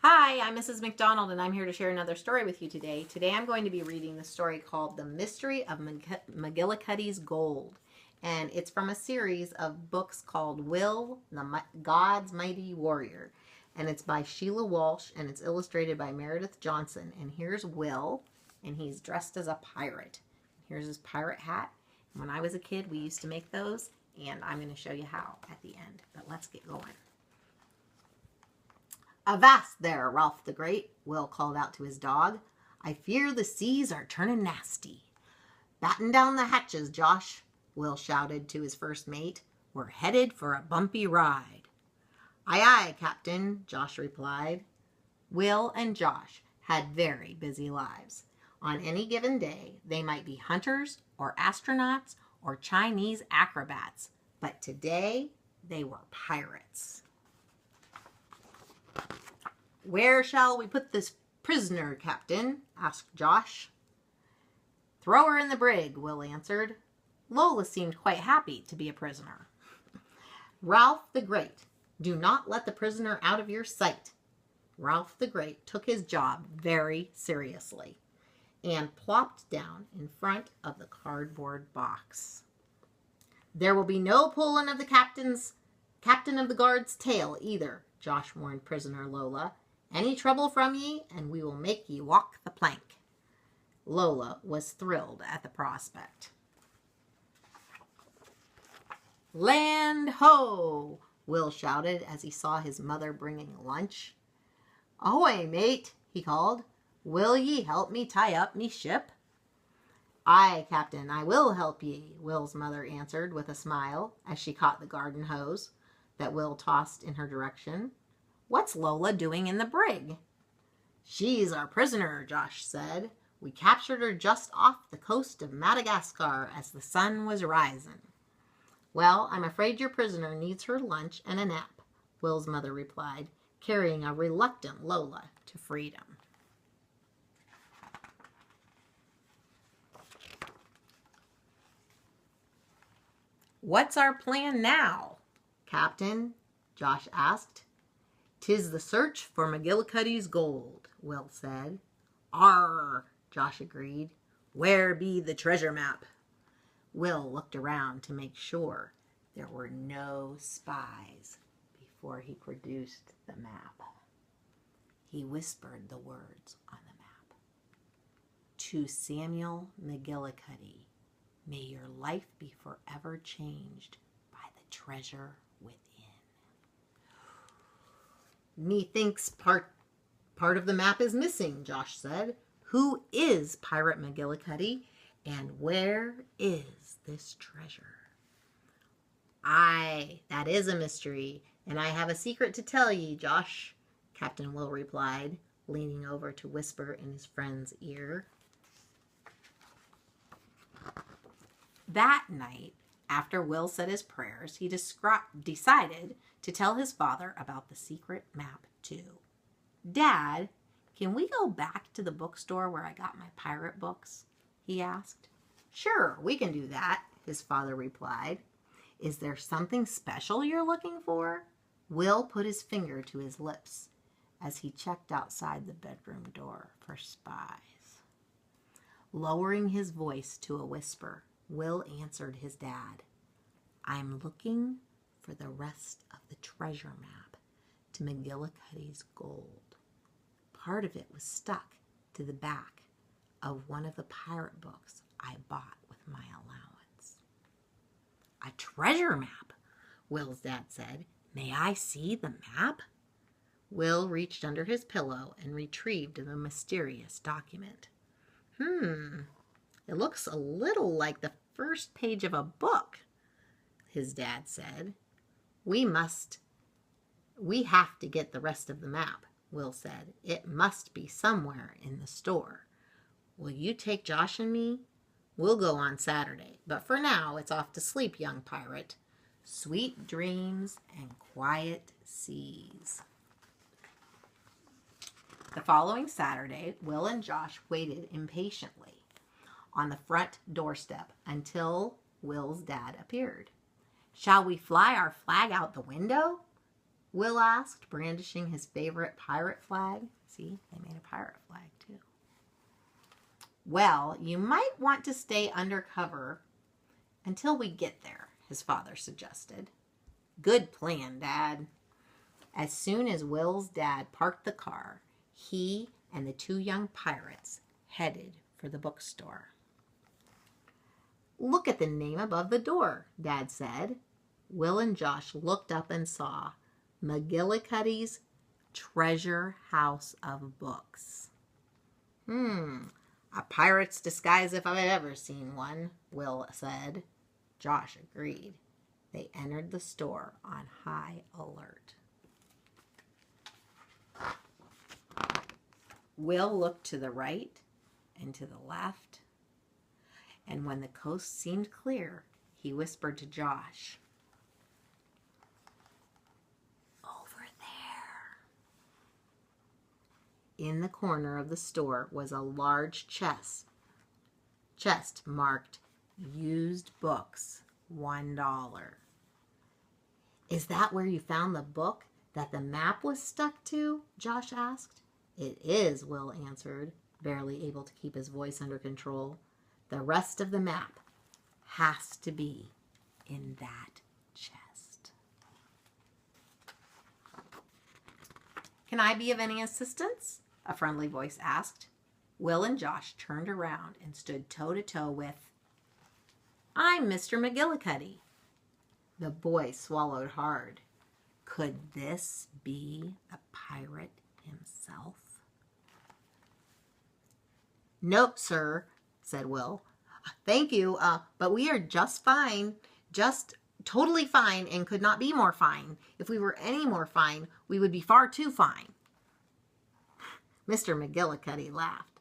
Hi, I'm Mrs. McDonald, and I'm here to share another story with you today. Today I'm going to be reading the story called The Mystery of Magillicuddy's Gold. And it's from a series of books called Will, God's Mighty Warrior. And it's by Sheila Walsh, and it's illustrated by Meredith Johnson. And here's Will, and he's dressed as a pirate. Here's his pirate hat. And when I was a kid, we used to make those, and I'm going to show you how at the end. But let's get going. "Avast there, Ralph the Great," Will called out to his dog. "I fear the seas are turning nasty." "Batten down the hatches, Josh," Will shouted to his first mate. "We're headed for a bumpy ride." "Aye, aye, Captain," Josh replied. Will and Josh had very busy lives. On any given day, they might be hunters or astronauts or Chinese acrobats, but today they were pirates. "Where shall we put this prisoner, Captain?" asked Josh. "Throw her in the brig," Will answered. Lola seemed quite happy to be a prisoner. "Ralph the Great, do not let the prisoner out of your sight." Ralph the Great took his job very seriously and plopped down in front of the cardboard box. "There will be no pulling of the captain of the guard's tail either," Josh warned prisoner Lola. "Any trouble from ye, and we will make ye walk the plank." Lola was thrilled at the prospect. "Land ho!" Will shouted as he saw his mother bringing lunch. "Ahoy, mate," he called. "Will ye help me tie up me ship?" "Aye, Captain, I will help ye," Will's mother answered with a smile as she caught the garden hose that Will tossed in her direction. "What's Lola doing in the brig?" "She's our prisoner," Josh said. "We captured her just off the coast of Madagascar as the sun was rising." "Well, I'm afraid your prisoner needs her lunch and a nap," Will's mother replied, carrying a reluctant Lola to freedom. "What's our plan now, Captain?" Josh asked. "'Tis the search for Magillicuddy's gold," Will said. "Arr," Josh agreed. "Where be the treasure map?" Will looked around to make sure there were no spies before he produced the map. He whispered the words on the map. "To Samuel Magillicuddy, may your life be forever changed by the treasure within." "Methinks part of the map is missing," Josh said. "Who is Pirate Magillicuddy, and where is this treasure?" "Aye, that is a mystery, and I have a secret to tell ye, Josh," Captain Will replied, leaning over to whisper in his friend's ear. That night, after Will said his prayers, he decided to tell his father about the secret map too. "Dad, can we go back to the bookstore where I got my pirate books?" he asked. "Sure, we can do that," his father replied. "Is there something special you're looking for?" Will put his finger to his lips as he checked outside the bedroom door for spies. Lowering his voice to a whisper, Will answered his dad. "I'm looking for the rest of the treasure map to Magillicuddy's gold. Part of it was stuck to the back of one of the pirate books I bought with my allowance." "A treasure map?" Will's dad said. "May I see the map?" Will reached under his pillow and retrieved the mysterious document. "It looks a little like the first page of a book," his dad said. We have to get the rest of the map," Will said. "It must be somewhere in the store. Will you take Josh and me? We'll go on Saturday, but for now it's off to sleep, young pirate. Sweet dreams and quiet seas." The following Saturday, Will and Josh waited impatiently on the front doorstep until Will's dad appeared. "Shall we fly our flag out the window?" Will asked, brandishing his favorite pirate flag. See, they made a pirate flag too. Well, you might want to stay undercover until we get there, his father suggested. Good plan, Dad. As soon as Will's dad parked the car, he and the two young pirates headed for the bookstore. Look at the name above the door, Dad said. Will and Josh looked up and saw Magillicuddy's Treasure House of Books. A pirate's disguise if I've ever seen one, Will said. Josh agreed. They entered the store on high alert. Will looked to the right and to the left, and when the coast seemed clear, he whispered to Josh, "Over there." In the corner of the store was a large chest marked "Used Books, $1." "Is that where you found the book that the map was stuck to?" Josh asked. "It is," Will answered, barely able to keep his voice under control. "The rest of the map has to be in that chest." "Can I be of any assistance?" a friendly voice asked. Will and Josh turned around and stood toe-to-toe with, "I'm Mr. Magillicuddy." The boy swallowed hard. Could this be the pirate himself? "Nope, sir," said Will. "Thank you, but we are just fine, just totally fine, and could not be more fine. If we were any more fine, we would be far too fine." Mr. Magillicuddy laughed.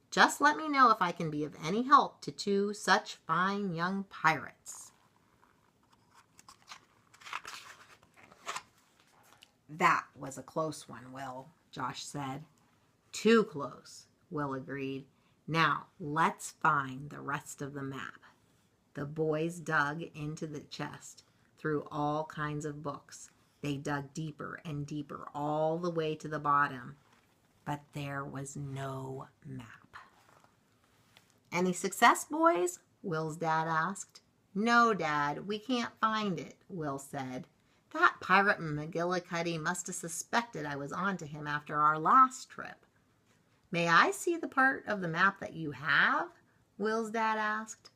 "Just let me know if I can be of any help to two such fine young pirates." "That was a close one, Will," Josh said. "Too close," Will agreed. "Now, let's find the rest of the map." The boys dug into the chest, through all kinds of books. They dug deeper and deeper, all the way to the bottom. But there was no map. "Any success, boys?" Will's dad asked. "No, Dad, we can't find it," Will said. "That pirate Magillicuddy must have suspected I was on to him after our last trip." "May I see the part of the map that you have?" Will's dad asked.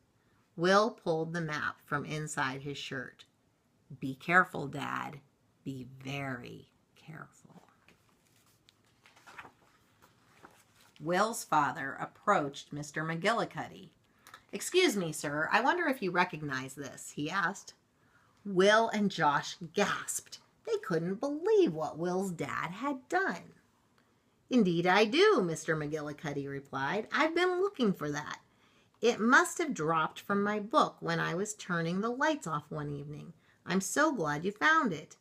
Will pulled the map from inside his shirt. "Be careful, Dad. Be very careful." Will's father approached Mr. Magillicuddy. "Excuse me, sir, I wonder if you recognize this," he asked. Will and Josh gasped. They couldn't believe what Will's dad had done. "Indeed I do," Mr. Magillicuddy replied. "I've been looking for that. It must have dropped from my book when I was turning the lights off one evening. I'm so glad you found it."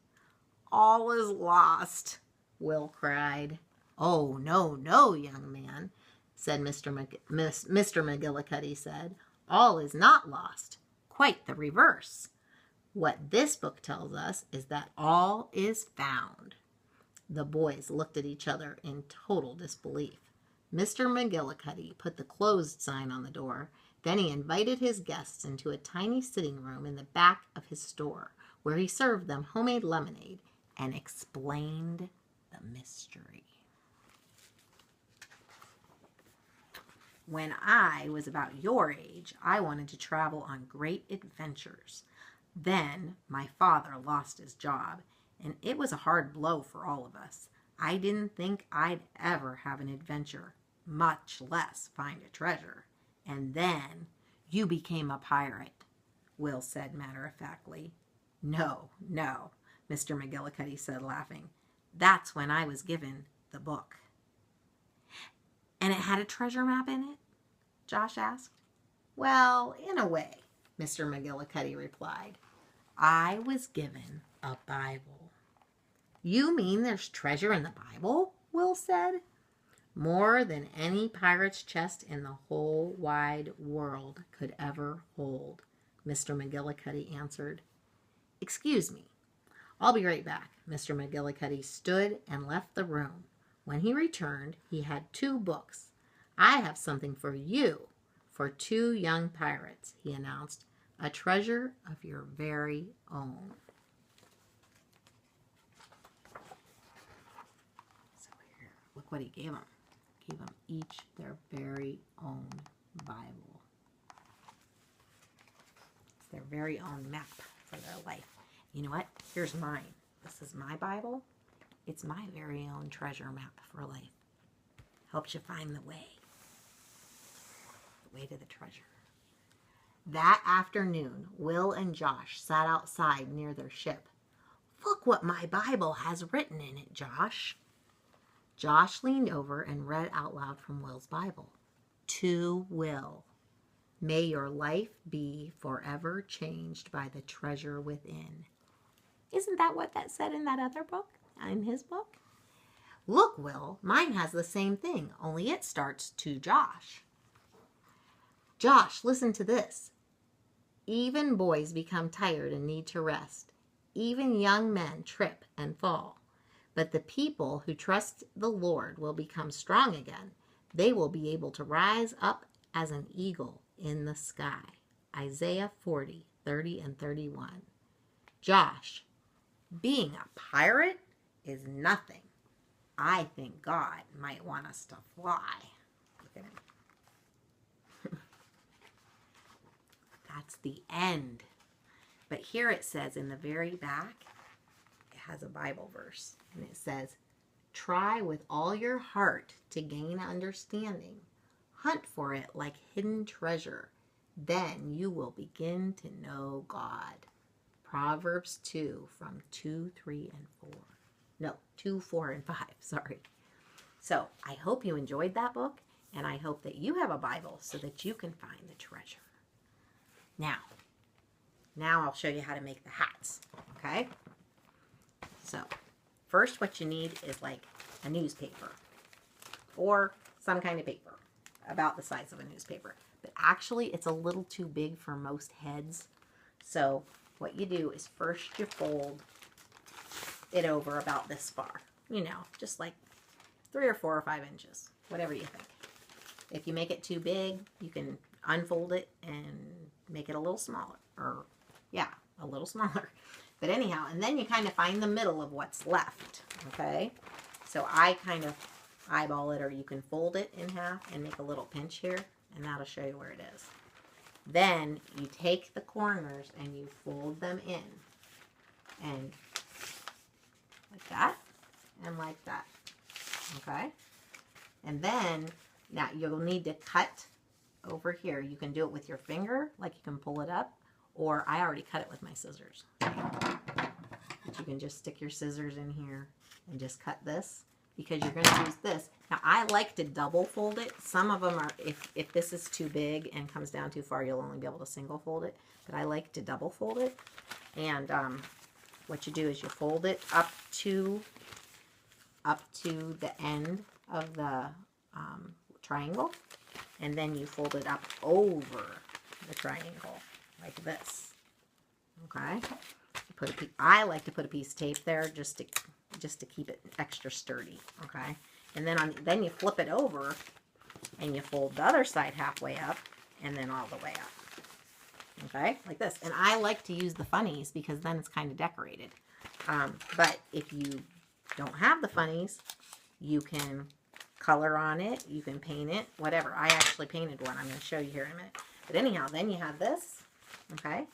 "All is lost," Will cried. "Oh, no, no, young man," said Mr. Magillicuddy said. "All is not lost. Quite the reverse. What this book tells us is that all is found." The boys looked at each other in total disbelief. Mr. Magillicuddy put the closed sign on the door. Then he invited his guests into a tiny sitting room in the back of his store, where he served them homemade lemonade and explained the mystery. "When I was about your age, I wanted to travel on great adventures. Then my father lost his job, and it was a hard blow for all of us. I didn't think I'd ever have an adventure, much less find a treasure. And then you became a pirate," Will said matter-of-factly. No, Mr. Magillicuddy said, laughing. "That's when I was given the book." "And it had a treasure map in it?" Josh asked. "Well, in a way," Mr. Magillicuddy replied. "I was given a Bible." "You mean there's treasure in the Bible?" Will said. "More than any pirate's chest in the whole wide world could ever hold," Mr. Magillicuddy answered. "Excuse me. I'll be right back," Mr. Magillicuddy stood and left the room. When he returned, he had 2 books. I have something for you, for 2 young pirates, he announced. A treasure of your very own. So here, look what he gave them. Gave them each their very own Bible. It's their very own map for their life. You know what? Here's mine. This is my Bible. It's my very own treasure map for life. Helps you find the way. The way to the treasure. That afternoon, Will and Josh sat outside near their ship. Look what my Bible has written in it, Josh. Josh leaned over and read out loud from Will's Bible. To Will, may your life be forever changed by the treasure within. Isn't that what that said in that other book? In his book? Look, Will, mine has the same thing, only it starts to Josh. Josh, listen to this. Even boys become tired and need to rest. Even young men trip and fall. But the people who trust the Lord will become strong again. They will be able to rise up as an eagle in the sky. Isaiah 40, 30 and 31. Josh, being a pirate is nothing. I think God might want us to fly. Look at him. That's the end. But here it says in the very back, it has a Bible verse. And it says, try with all your heart to gain understanding. Hunt for it like hidden treasure. Then you will begin to know God. Proverbs 2 from 2, 3, and 4. No, 2, 4, and 5. Sorry. So I hope you enjoyed that book. And I hope that you have a Bible so that you can find the treasure. Now I'll show you how to make the hats, okay? So, first what you need is like a newspaper or some kind of paper about the size of a newspaper. But actually, it's a little too big for most heads. So, what you do is first you fold it over about this far. You know, just like 3 or 4 or 5 inches, whatever you think. If you make it too big, you can unfold it and make it a little smaller, or yeah, a little smaller. But anyhow, and then you kind of find the middle of what's left, okay? So I kind of eyeball it, or you can fold it in half and make a little pinch here, and that'll show you where it is. Then you take the corners and you fold them in, and like that, and like that, okay? And then, now you'll need to cut over here. You can do it with your finger, like you can pull it up, or I already cut it with my scissors. But you can just stick your scissors in here and just cut this, because you're going to use this. Now, I like to double fold it. Some of them are, if this is too big and comes down too far, you'll only be able to single fold it. But I like to double fold it. And what you do is you fold it up to the end of the triangle. And then you fold it up over the triangle like this. Okay? I like to put a piece of tape there just to keep it extra sturdy. Okay? And then you flip it over and you fold the other side halfway up and then all the way up. Okay? Like this. And I like to use the funnies because then it's kind of decorated. But if you don't have the funnies, you can color on it, you can paint it, whatever. I actually painted one. I'm going to show you here in a minute. But anyhow, then you have this, okay?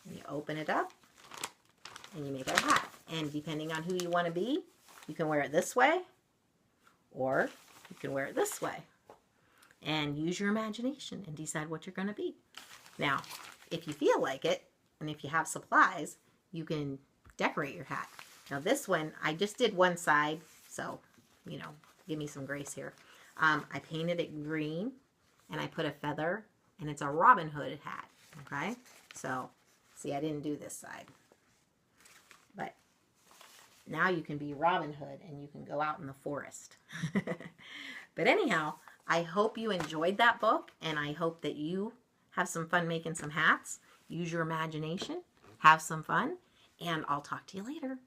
And you open it up, and you make it a hat. And depending on who you want to be, you can wear it this way, or you can wear it this way. And use your imagination and decide what you're going to be. Now, if you feel like it, and if you have supplies, you can decorate your hat. Now this one, I just did one side, so, you know, give me some grace here. I painted it green, and I put a feather, and it's a Robin Hood hat, okay? So, see, I didn't do this side. But now you can be Robin Hood, and you can go out in the forest. But anyhow, I hope you enjoyed that book, and I hope that you have some fun making some hats. Use your imagination. Have some fun, and I'll talk to you later.